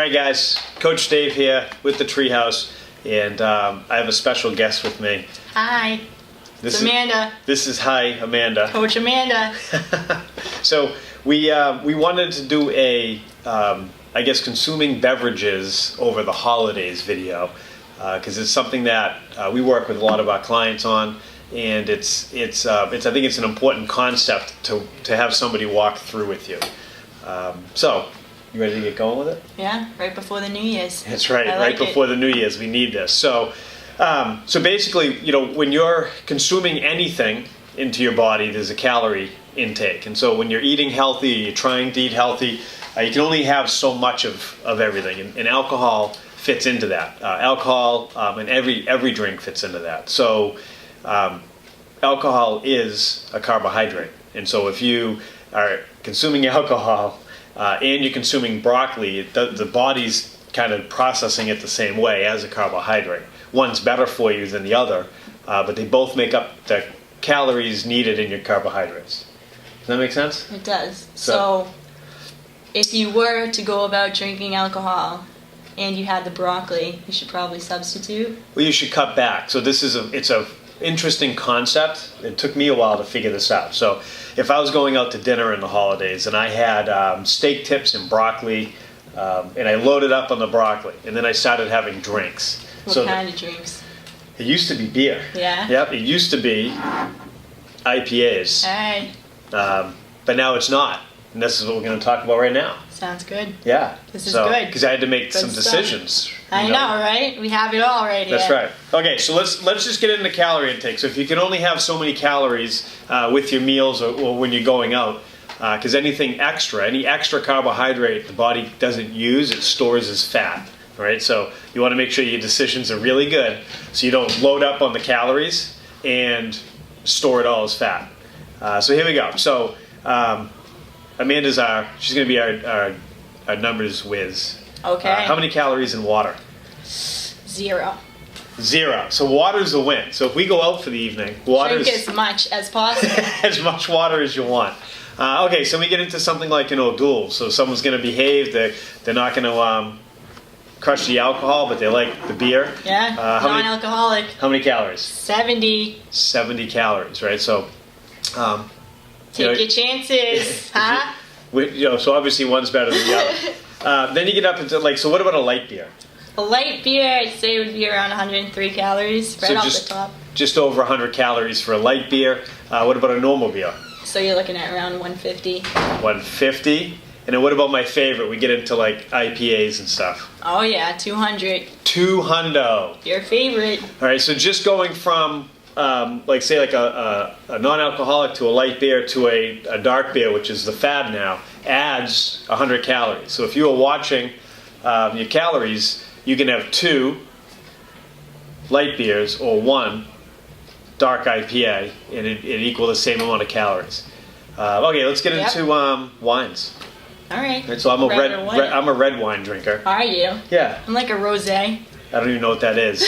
Alright guys, Coach Dave here with the Treehouse, and I have a special guest with me. Hi, it's Amanda. This is Hi, Amanda. Coach Amanda. So we wanted to do a, I guess, consuming beverages over the holidays video, because it's something that we work with a lot of our clients on, and I think it's an important concept to have somebody walk through with you. So, you ready to get going with it? Yeah, right before the New Year's. That's right, right before the New Year's, we need this. So basically, when you're consuming anything into your body, there's a calorie intake. And so when you're eating healthy, you're trying to eat healthy, you can only have so much of everything. And alcohol fits into that. Alcohol and every drink fits into that. So alcohol is a carbohydrate. And so if you are consuming alcohol, and you're consuming broccoli, the body's kind of processing it the same way as a carbohydrate. One's better for you than the other, but they both make up the calories needed in your carbohydrates. Does that make sense? It does. So if you were to go about drinking alcohol and you had the broccoli, you should probably substitute. Well, you should cut back. So it's a interesting concept. It took me a while to figure this out. So if I was going out to dinner in the holidays and I had steak tips and broccoli, and I loaded up on the broccoli, and then I started having drinks. What kind of drinks? It used to be beer. Yeah? Yep, it used to be IPAs. All right. But now it's not. And this is what we're going to talk about right now. Sounds good. Yeah. This is good. Because I had to make some stuff. Decisions. I know, right? We have it all right here. That's right. Okay, so let's just get into calorie intake. So if you can only have so many calories with your meals or when you're going out, because any extra carbohydrate the body doesn't use, it stores as fat. All right, so you want to make sure your decisions are really good, so you don't load up on the calories and store it all as fat. So here we go. So Amanda's she's going to be our numbers whiz. Okay. How many calories in water? 0. 0. So water's a win. So if we go out for the evening, drink as much as possible. As much water as you want. Okay, so we get into something like dual. So someone's going to behave. They're not going to crush the alcohol, but they like the beer. Yeah. Non-alcoholic. How many calories? 70. 70 calories, right? So. Take your chances, huh? So obviously one's better than the other. Then you get up into so what about a light beer? A light beer, I'd say, would be around 103 calories, right off the top. Just over 100 calories for a light beer. What about a normal beer? So you're looking at around 150. 150. And then what about my favorite? We get into IPAs and stuff. Oh yeah, 200. 200. Your favorite. All right, so just going from say a non-alcoholic to a light beer to a dark beer, which is the fad now, adds 100 calories. So if you were watching your calories, you can have 2 light beers or 1 dark IPA, and it equal the same amount of calories. Okay, let's get into wines. All right. So I'm a red wine drinker. Are you? Yeah. I'm like a rosé. I don't even know what that is.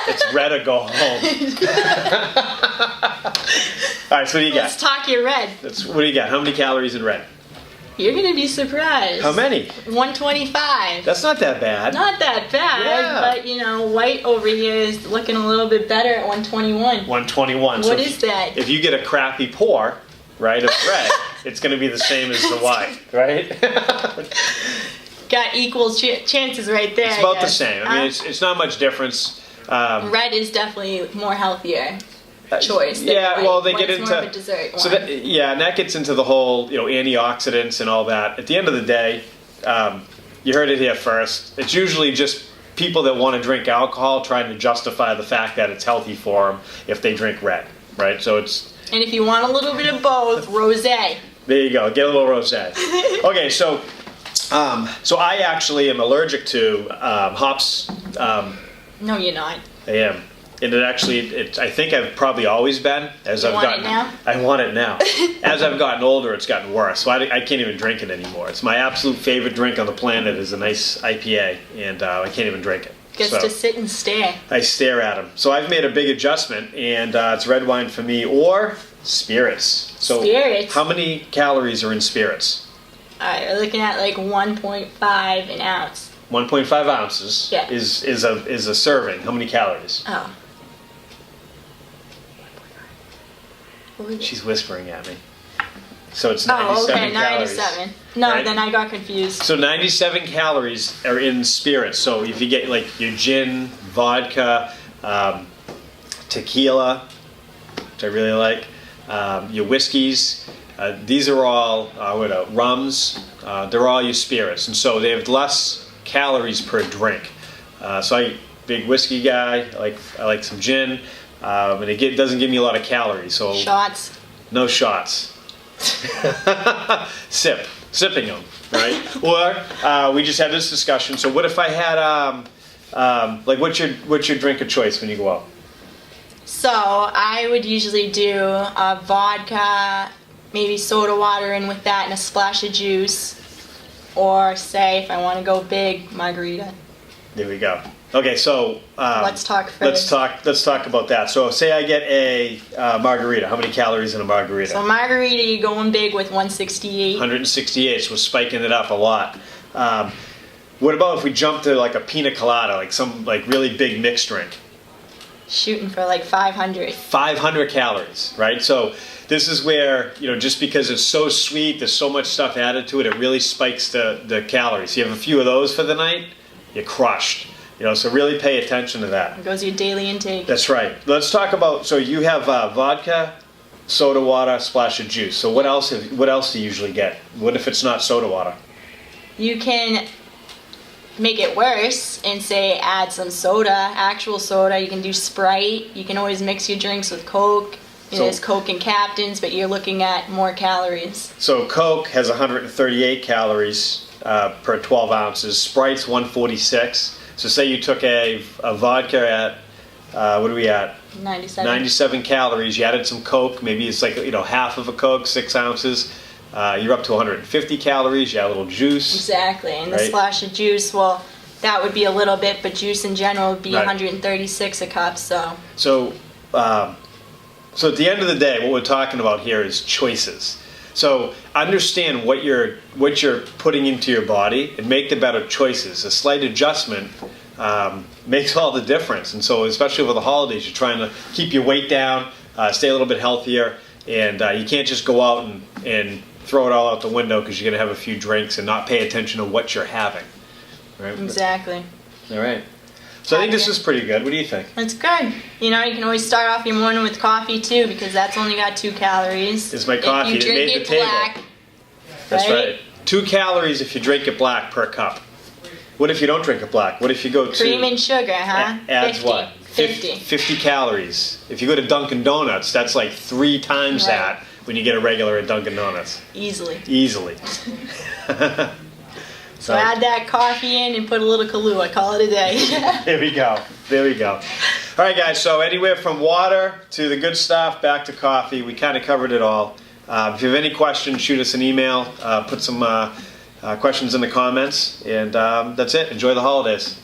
It's red or go home. All right, so what do you got? Let's talk your red. What do you got? How many calories in red? You're going to be surprised. How many? 125. That's not that bad. Not that bad, yeah. But white over here is looking a little bit better at 121. 121. What is that? If you get a crappy pour, right, of red, it's going to be the same as the white, right? Got equal chances right there. It's about the same. I mean, it's not much difference. Red is definitely more healthier choice. Yeah, well, they get into more of a dessert wine. So and that gets into the whole antioxidants and all that. At the end of the day, you heard it here first. It's usually just people that want to drink alcohol trying to justify the fact that it's healthy for them if they drink red, right? So it's. And if you want a little bit of both, rosé. There you go. Get a little rosé. Okay, so I actually am allergic to hops. No, you're not. I am. And I think I've probably always been. You want it now? I want it now. As I've gotten older, it's gotten worse. So I can't even drink it anymore. It's my absolute favorite drink on the planet is a nice IPA, and I can't even drink it. Gets to sit and stare. I stare at them. So I've made a big adjustment, and it's red wine for me or spirits. So spirits. How many calories are in spirits? Alright, we're looking at like 1.5 an ounce. 1.5 ounces Yeah. is a serving. How many calories? Oh. What was it? She's whispering at me. So it's 97 Oh, okay, calories. 97. No, right? then I got confused. So 97 calories are in spirits. So if you get like your gin, vodka, tequila, which I really like, your whiskeys, these are all rums. They're all your spirits, and so they have less calories per drink. So I'm a big whiskey guy. I like some gin, and it doesn't give me a lot of calories. So Shots. no shots. Sipping them, right? Or we just had this discussion. So what if I had what's your drink of choice when you go out? So I would usually do a vodka, maybe soda water in with that, and a splash of juice. Or say if I want to go big, margarita. There we go. Okay, so Let's talk first. Let's talk about that. So say I get a margarita. How many calories in a margarita? So margarita, you're going big with 168. 168. So we're spiking it up a lot. What about if we jump to like a pina colada, like some like really big mixed drink? Shooting for like 500. 500 calories, right? So this is where, just because it's so sweet, there's so much stuff added to it, it really spikes the calories. You have a few of those for the night, you're crushed. So really pay attention to that. It goes your daily intake. That's right. Let's talk about, so you have vodka, soda water, splash of juice. So what else do you usually get? What if it's not soda water? You can make it worse and say add some soda, actual soda. You can do Sprite. You can always mix your drinks with Coke. There's Coke and Captain's, but you're looking at more calories. So Coke has 138 calories per 12 ounces. Sprite's 146. So say you took a vodka at, what are we at? 97. 97 calories. You added some Coke. Maybe it's like, half of a Coke, 6 ounces. You're up to 150 calories. You add a little juice. Exactly. And right? the splash of juice, well, that would be a little bit, but juice in general would be Right. 136 a cup. So at the end of the day, what we're talking about here is choices. So understand what you're putting into your body and make the better choices. A slight adjustment makes all the difference. And so especially over the holidays, you're trying to keep your weight down, stay a little bit healthier, and you can't just go out and throw it all out the window because you're going to have a few drinks and not pay attention to what you're having. Right? Exactly. All right. So I think this is pretty good. What do you think? That's good. You can always start off your morning with coffee too, because that's only got 2 calories. It's my coffee If you that drink made it the table. black, That's right. 2 calories if you drink it black per cup. What if you don't drink it black? What if you go to... Cream and sugar, huh? Adds 50. what? 50 calories. If you go to Dunkin' Donuts, that's like 3 times Right. that when you get a regular at Dunkin' Donuts. Easily. Easily. So add that coffee in and put a little Kahlua. Call it a day. There we go. All right, guys. So anywhere from water to the good stuff, back to coffee, we kind of covered it all. If you have any questions, shoot us an email. Put some questions in the comments. And that's it. Enjoy the holidays.